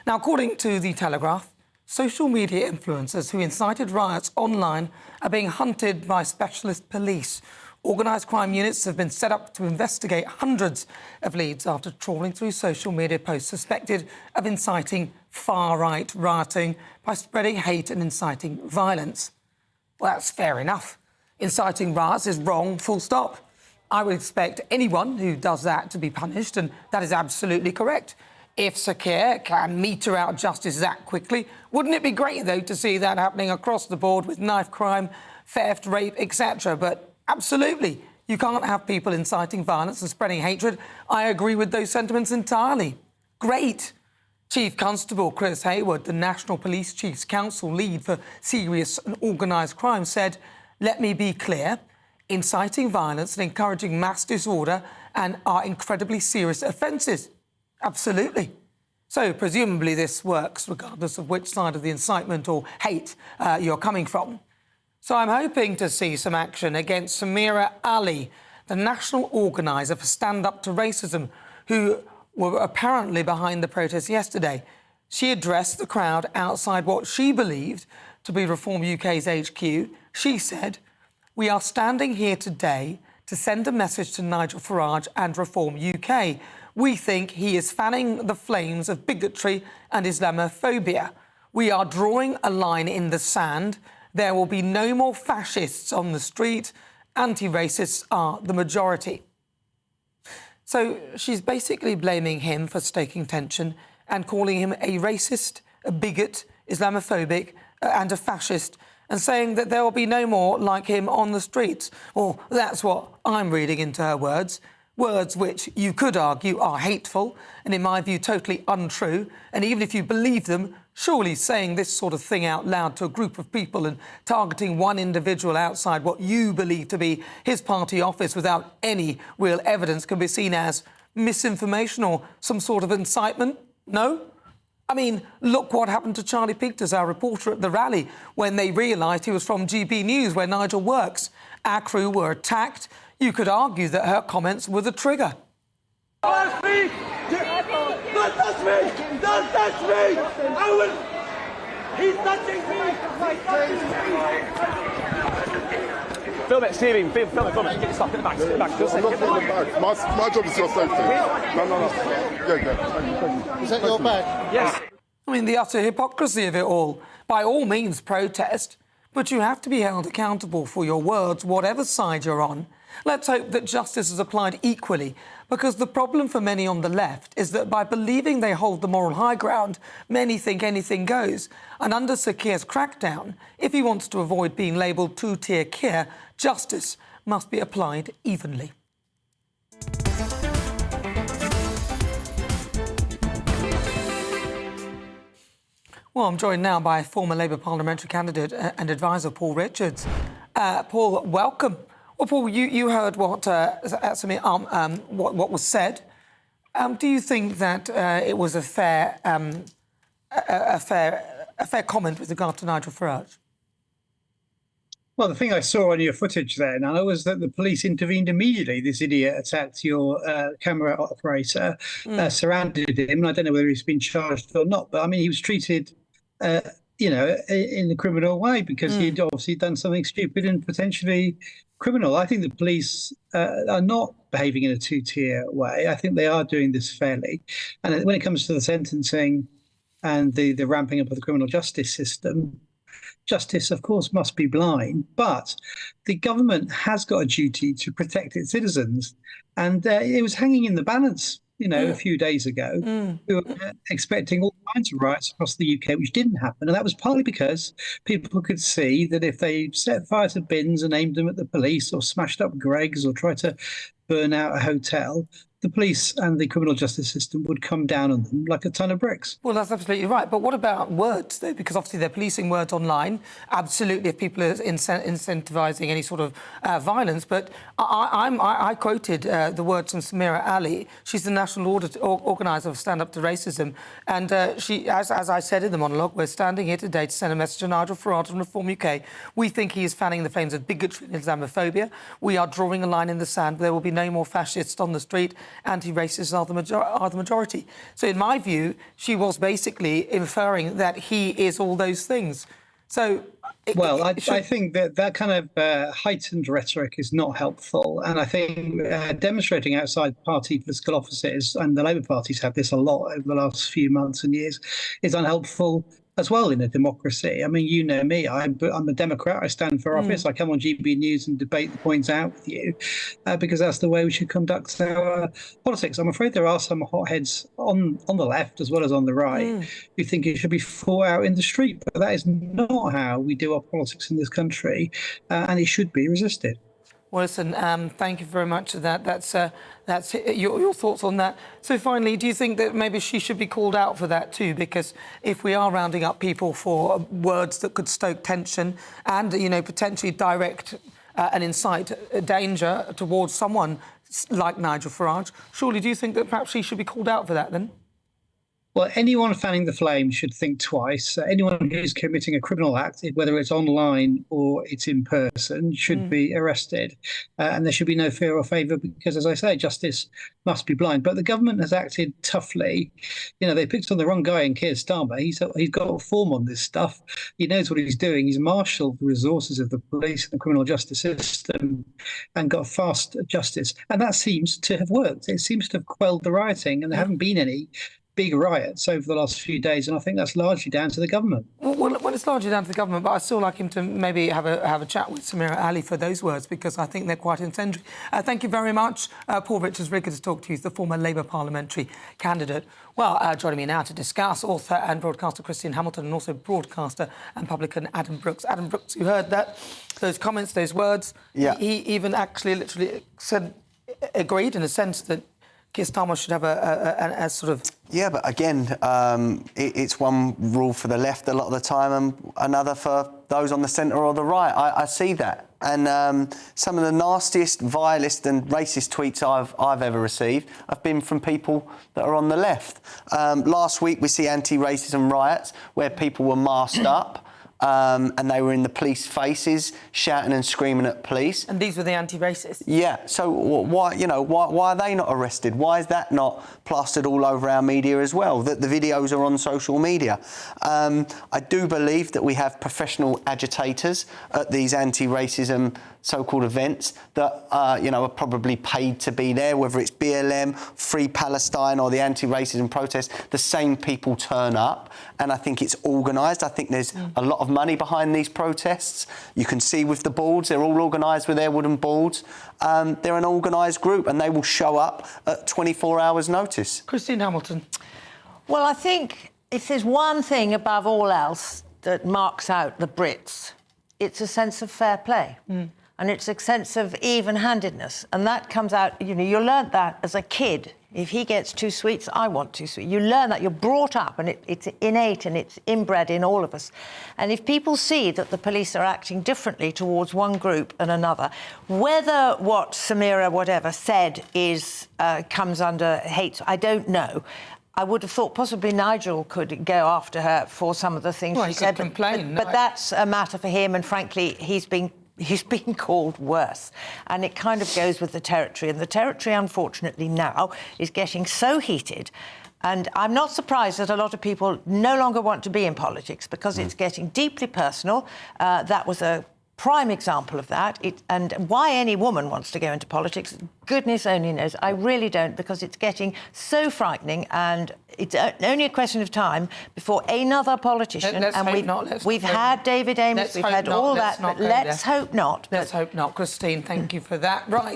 Now, according to The Telegraph, social media influencers who incited riots online are being hunted by specialist police. Organised crime units have been set up to investigate hundreds of leads after trawling through social media posts suspected of inciting far-right rioting by spreading hate and inciting violence. Well, that's fair enough. Inciting riots is wrong, full stop. I would expect anyone who does that to be punished, and that is absolutely correct. If Sakir can meter out justice that quickly, wouldn't it be great, though, to see that happening across the board with knife crime, theft, rape, etc.? But absolutely, you can't have people inciting violence and spreading hatred. I agree with those sentiments entirely. Great. Chief Constable Chris Hayward, the National Police Chiefs Council lead for serious and organised crime, said, "Let me be clear, inciting violence and encouraging mass disorder are incredibly serious offences." Absolutely. So, presumably this works regardless of which side of the incitement or hate you're coming from. So I'm hoping to see some action against Samira Ali, the national organiser for Stand Up to Racism, who were apparently behind the protest yesterday. She addressed the crowd outside what she believed to be Reform UK's HQ. She said, "We are standing here today to send a message to Nigel Farage and Reform UK. We think he is fanning the flames of bigotry and Islamophobia. We are drawing a line in the sand. There will be no more fascists on the street. Anti-racists are the majority." So she's basically blaming him for stoking tension and calling him a racist, a bigot, Islamophobic and a fascist, and saying that there will be no more like him on the streets. Well, that's what I'm reading into her words. Words which you could argue are hateful and, in my view, totally untrue. And even if you believe them, surely saying this sort of thing out loud to a group of people and targeting one individual outside what you believe to be his party office without any real evidence can be seen as misinformation or some sort of incitement? No? I mean, look what happened to Charlie Peters, our reporter at the rally, when they realised he was from GBNews, where Nigel works. Our crew were attacked. You could argue that her comments were the trigger. Don't touch me! Don't touch me! Don't touch me! I will... He's touching me! Film it, Stevie. Film it. Get stuff in the back. Get back. I'm not taking the bag. My job is your safety. No. Yeah. Is that your bag? Yes. I mean, the utter hypocrisy of it all. By all means, protest, but you have to be held accountable for your words, whatever side you're on. Let's hope that justice is applied equally, because the problem for many on the left is that by believing they hold the moral high ground, many think anything goes. And under Sakir's crackdown, if he wants to avoid being labelled two-tier Kir, justice must be applied evenly. Well, I'm joined now by former Labour parliamentary candidate and advisor Paul Richards. Paul, welcome. Well, Paul, you heard what what was said. Do you think that it was a fair comment with regard to Nigel Farage? Well, the thing I saw on your footage there, Nana, was that the police intervened immediately. This idiot attacked your camera operator, surrounded him. And I don't know whether he's been charged or not, but I mean, he was treated, in a criminal way because he'd obviously done something stupid and potentially criminal. I think the police are not behaving in a two-tier way. I think they are doing this fairly. And when it comes to the sentencing and the ramping up of the criminal justice system, justice, of course, must be blind, but the government has got a duty to protect its citizens. And it was hanging in the balance, a few days ago. We were expecting all kinds of riots across the UK, which didn't happen. And that was partly because people could see that if they set fire to bins and aimed them at the police or smashed up Greggs or tried to burn out a hotel, the police and the criminal justice system would come down on them like a ton of bricks. Well, that's absolutely right. But what about words, though? Because obviously they're policing words online. Absolutely, if people are incentivising any sort of violence. But I quoted the words from Samira Ali. She's the national organiser of Stand Up to Racism. And she, as I said in the monologue, we're standing here today to send a message to Nigel Farage and Reform UK. We think he is fanning the flames of bigotry and Islamophobia. We are drawing a line in the sand. There will be no more fascists on the street. anti-racists are the majority. So in my view, she was basically inferring that he is all those things. So... I think that kind of heightened rhetoric is not helpful. And I think demonstrating outside party political offices, and the Labour Party's had this a lot over the last few months and years, is unhelpful as well in a democracy. I mean, you know me, I'm a Democrat, I stand for office, I come on GBNews and debate the points out with you, because that's the way we should conduct our politics. I'm afraid there are some hotheads on the left as well as on the right who think it should be fought out in the street, but that is not how we do our politics in this country, and it should be resisted. Well, listen, thank you very much for that. That's your thoughts on that. So finally, do you think that maybe she should be called out for that too? Because if we are rounding up people for words that could stoke tension and, you know, potentially direct and incite danger towards someone like Nigel Farage, surely do you think that perhaps she should be called out for that then? Well, anyone fanning the flame should think twice. Anyone who's committing a criminal act, whether it's online or it's in person, should be arrested. And there should be no fear or favour because, as I say, justice must be blind. But the government has acted toughly. You know, they picked on the wrong guy in Keir Starmer. He's got a form on this stuff. He knows what he's doing. He's marshalled the resources of the police and the criminal justice system and got fast justice. And that seems to have worked. It seems to have quelled the rioting, and there haven't been any big riots over the last few days, and I think that's largely down to the government. Well, it's largely down to the government, but I'd still like him to maybe have a chat with Samira Ali for those words, because I think they're quite incendiary. Thank you very much. Paul Richards, really good to talk to you, the former Labour parliamentary candidate. Well, joining me now to discuss, author and broadcaster Christine Hamilton, and also broadcaster and publican Adam Brooks. Adam Brooks, you heard that, those comments, those words. Yeah. He even actually literally agreed in a sense that Keir Starmer should have a sort of... Yeah, but again, it's one rule for the left a lot of the time and another for those on the centre or the right. I see that. And some of the nastiest, vilest and racist tweets I've ever received have been from people that are on the left. Last week we see anti-racism riots where people were masked up. And they were in the police faces, shouting and screaming at police. And these were the anti-racists? Yeah. So why are they not arrested? Why is that not plastered all over our media as well? That the videos are on social media. I do believe that we have professional agitators at these anti-racism so-called events that are probably paid to be there, whether it's BLM, Free Palestine or the anti-racism protests. The same people turn up, and I think it's organised. I think there's a lot of money behind these protests. You can see with the boards, they're all organised with their wooden boards. They're an organised group, and they will show up at 24 hours' notice. Christine Hamilton. Well, I think if there's one thing above all else that marks out the Brits, it's a sense of fair play. And it's a sense of even-handedness. And that comes out, you learn that as a kid. If he gets 2 sweets, I want 2 sweets. You learn that, you're brought up, and it's innate and it's inbred in all of us. And if people see that the police are acting differently towards one group and another, whether what Samira, whatever, said comes under hate, I don't know. I would have thought possibly Nigel could go after her for some of the things she said. Could complain. But that's a matter for him, and frankly, he's been called worse. And it kind of goes with the territory. And the territory, unfortunately, now is getting so heated. And I'm not surprised that a lot of people no longer want to be in politics because it's getting deeply personal. That was a prime example of that. And why any woman wants to go into politics, goodness only knows. I really don't, because it's getting so frightening, and it's only a question of time before another politician. We've had David Amess, we've had all that, but let's hope not. Let's hope not. Christine, thank you for that. Right.